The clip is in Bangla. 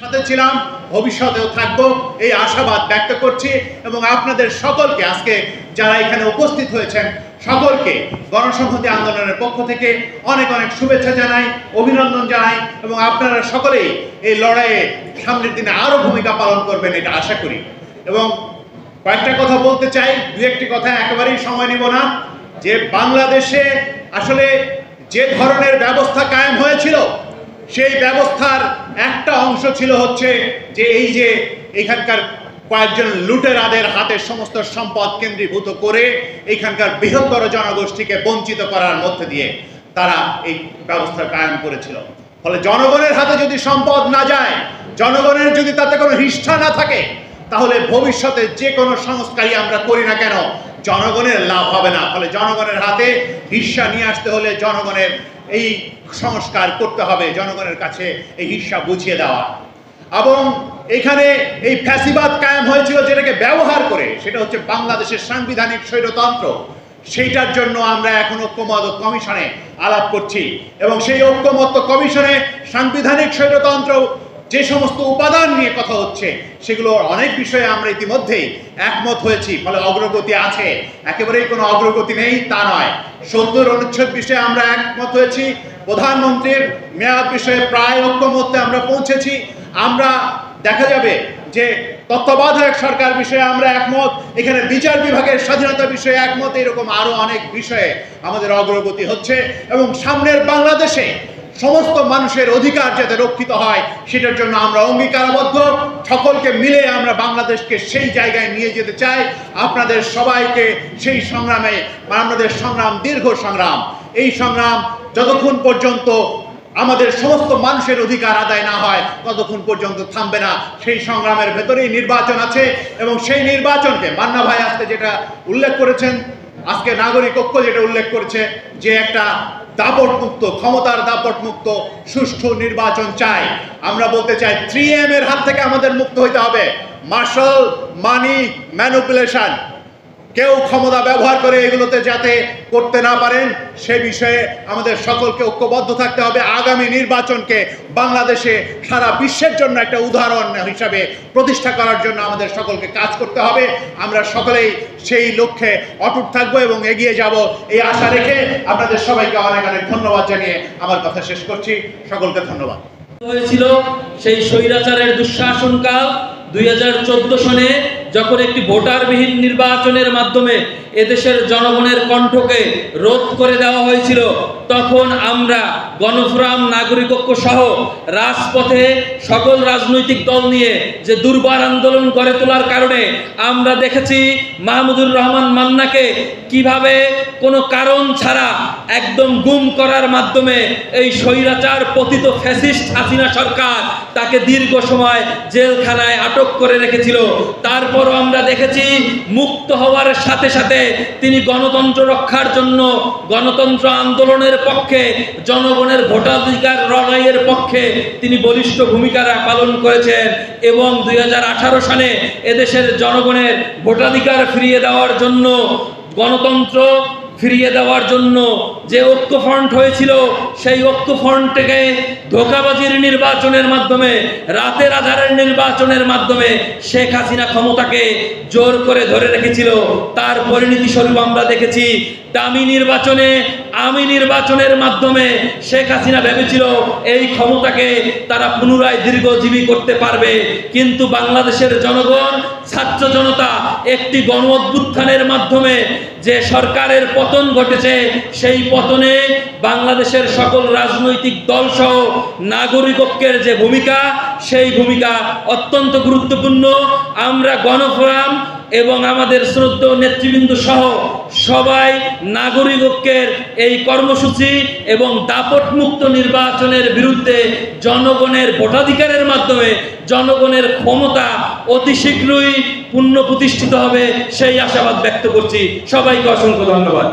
সাথে ছিলাম, ভবিষ্যতেও থাকবো এই আশাবাদ ব্যক্ত করছি এবং আপনাদের সকলকে আজকে যারা এখানে উপস্থিত হয়েছেন সকলকে গণসংহতি আন্দোলনের পক্ষ থেকে অনেক অনেক শুভেচ্ছা জানাই, অভিনন্দন জানাই এবং আপনারা সকলেই এই লড়াইয়ে সামনের দিনে আরো ভূমিকা পালন করবেন এটা আশা করি। এবং কয়েকটা কথা বলতে চাই, দু একটি কথা, একেবারেই সময় নিব না। যে বাংলাদেশে আসলে যে ধরনের ব্যবস্থা কায়েম হয়েছিল সেই ব্যবস্থার একটা অংশ ছিল হচ্ছে যে এই যে এখানকার কয়েকজন লুটেরাদের হাতে সমস্ত সম্পদ কেন্দ্রীভূত করে এখানকার বৃহত্তর জনগোষ্ঠীকে বঞ্চিত করার মধ্যে দিয়ে তারা এই ব্যবস্থা কায়েম করেছিল। ফলে জনগণের হাতে যদি সম্পদ না যায়, জনগণের যদি তাতে কোনো হিষ্ঠা না থাকে, তাহলে ভবিষ্যতে যে কোনো সংস্কারই আমরা করি না কেন জনগণের লাভ হবে না। ফলে জনগণের হাতে হিস্সা নিয়ে আসতে হলে জনগণের এই সংস্কার করতে হবে, জনগণের কাছে এই হিস্সা বুঝিয়ে দেওয়া। এবং এখানে এই ফ্যাসিবাদ কায়েম হয়েছিল যেটাকে ব্যবহার করে, সেটা হচ্ছে বাংলাদেশের সাংবিধানিক স্বৈরতন্ত্র। সেইটার জন্য আমরা এখন ঐক্যমত্য কমিশনে আলাপ করছি এবং সেই ঐক্যমত্য কমিশনে সাংবিধানিক স্বৈরতন্ত্র যে সমস্ত উপাদান নিয়ে কথা হচ্ছে সেগুলো অনেক বিষয়ে আমরা ইতিমধ্যেই একমত হয়েছি। ফলে অগ্রগতি আছে, একেবারেই কোনো অগ্রগতি নেই তা নয়। ৭০ অনুচ্ছেদ বিষয়ে আমরা একমত হয়েছি, প্রধানমন্ত্রীর মেয়াদ বিষয়ে প্রায় ঐক্যমত্যে আমরা পৌঁছেছি। আমরা দেখা যাবে যে তত্ত্বাবধায়ক সরকার বিষয়ে আমরা একমত, এখানে বিচার বিভাগের স্বাধীনতা বিষয়ে একমত, এরকম আরো অনেক বিষয়ে আমাদের অগ্রগতি হচ্ছে এবং সামনের বাংলাদেশে সমস্ত মানুষের অধিকার যাতে রক্ষিত হয় সেটার জন্য আমরা অঙ্গীকারবদ্ধ। সকলকে মিলে আমরা বাংলাদেশকে সেই জায়গায় নিয়ে যেতে চাই। আপনাদের সবাইকে সেই সংগ্রামে, আমাদের সংগ্রাম দীর্ঘ সংগ্রাম, এই সংগ্রাম যতক্ষণ পর্যন্ত আমাদের সমস্ত মানুষের অধিকার আদায় না হয় ততক্ষণ পর্যন্ত থামবে না। সেই সংগ্রামের ভেতরেই নির্বাচন আছে এবং সেই নির্বাচনকে মান্না ভাই আজকে যেটা উল্লেখ করেছেন, আজকে নাগরিক ঐক্য যেটা উল্লেখ করেছে যে একটা দাপট মুক্ত, ক্ষমতার দাপট মুক্ত সুষ্ঠু নির্বাচন চাই। আমরা বলতে চাই 3M এর হাত থেকে আমাদের মুক্ত হইতে হবে। মার্শাল, মানি, ম্যানিপুলেশন, কেউ ক্ষমতা ব্যবহার করে এগুলোতে যাতে করতে না পারেন সে বিষয়ে আমাদের সকলকে ঐক্যবদ্ধ থাকতে হবে। আগামী নির্বাচনকে বাংলাদেশে সারা বিশ্বের জন্য একটা উদাহরণ হিসাবে প্রতিষ্ঠা করার জন্য আমাদের সকলকে কাজ করতে হবে। আমরা সকলেই সেই লক্ষ্যে অটুট থাকবো এবং এগিয়ে যাব এই আশা রেখে আপনাদের সবাইকে অনেক অনেক ধন্যবাদ জানিয়ে আমার কথা শেষ করছি। সকলকে ধন্যবাদ। হয়েছিল সেই স্বৈরাচারের দুঃশাসনকাল 2014 সনে যখন একটি ভোটারবিহীন নির্বাচনের মাধ্যমে এদেশের জনগণের কণ্ঠকে রোধ করে দেওয়া হয়েছিল, তখন আমরা গণফোরাম, নাগরিক ঐক্য সহ রাজপথে সকল রাজনৈতিক দল নিয়ে যে দুর্বার আন্দোলন গড়ে তোলার কারণে আমরা দেখেছি মাহমুদুর রহমান মান্নাকে কিভাবে কোনো কারণ ছাড়া একদম গুম করার মাধ্যমে এই স্বৈরাচার পতিত ফ্যাসিস্ট হাসিনা সরকার তাকে দীর্ঘ সময় জেলখানায় আটক করে রেখেছিল। তারপরও আমরা দেখেছি মুক্ত হওয়ার সাথে সাথে তিনি গণতন্ত্র রক্ষার জন্য, গণতন্ত্র আন্দোলনের পক্ষে, জনগণের ভোটাধিকার লড়াইয়ের পক্ষে তিনি বলিষ্ঠ ভূমিকা পালন করেছেন এবং 2018 সালে এদেশের জনগণের ভোটাধিকার ফিরিয়ে দেওয়ার জন্য, গণতন্ত্র ফিরিয়ে দেওয়ার জন্য যে ঐক্যফ্রন্ট হয়েছিল সেই ঐক্যফ্রন্টকে ধোঁকাবাজির নির্বাচনের মাধ্যমে, রাতের আধারের নির্বাচনের মাধ্যমে শেখ হাসিনা ক্ষমতাকে জোর করে ধরে রেখেছিল। তার পরিণতি স্বরূপ আমরা দেখেছি দামি নির্বাচনে, আমি নির্বাচনের মাধ্যমে শেখ হাসিনা ভেবেছিল এই ক্ষমতাকে তারা পুনরায় দীর্ঘজীবী করতে পারবে। কিন্তু বাংলাদেশের জনগণ, ছাত্র জনতা একটি গণ অভ্যুত্থানের মাধ্যমে যে সরকারের পতন ঘটেছে, সেই পতনে বাংলাদেশের সকল রাজনৈতিক দল সহ নাগরিক ঐক্যের যে ভূমিকা, সেই ভূমিকা অত্যন্ত গুরুত্বপূর্ণ। আমরা গণফোরাম এবং আমাদের শ্রদ্ধেয় নেতৃবৃন্দ সহ সবাই নাগরিক ঐক্যের এই কর্মসূচি এবং দাপট মুক্ত নির্বাচনের বিরুদ্ধে জনগণের ভোটাধিকারের মাধ্যমে জনগণের ক্ষমতা অতি শীঘ্রই পুনঃপ্রতিষ্ঠিত হবে সেই আশাবাদ ব্যক্ত করছি। সবাইকে অসংখ্য ধন্যবাদ।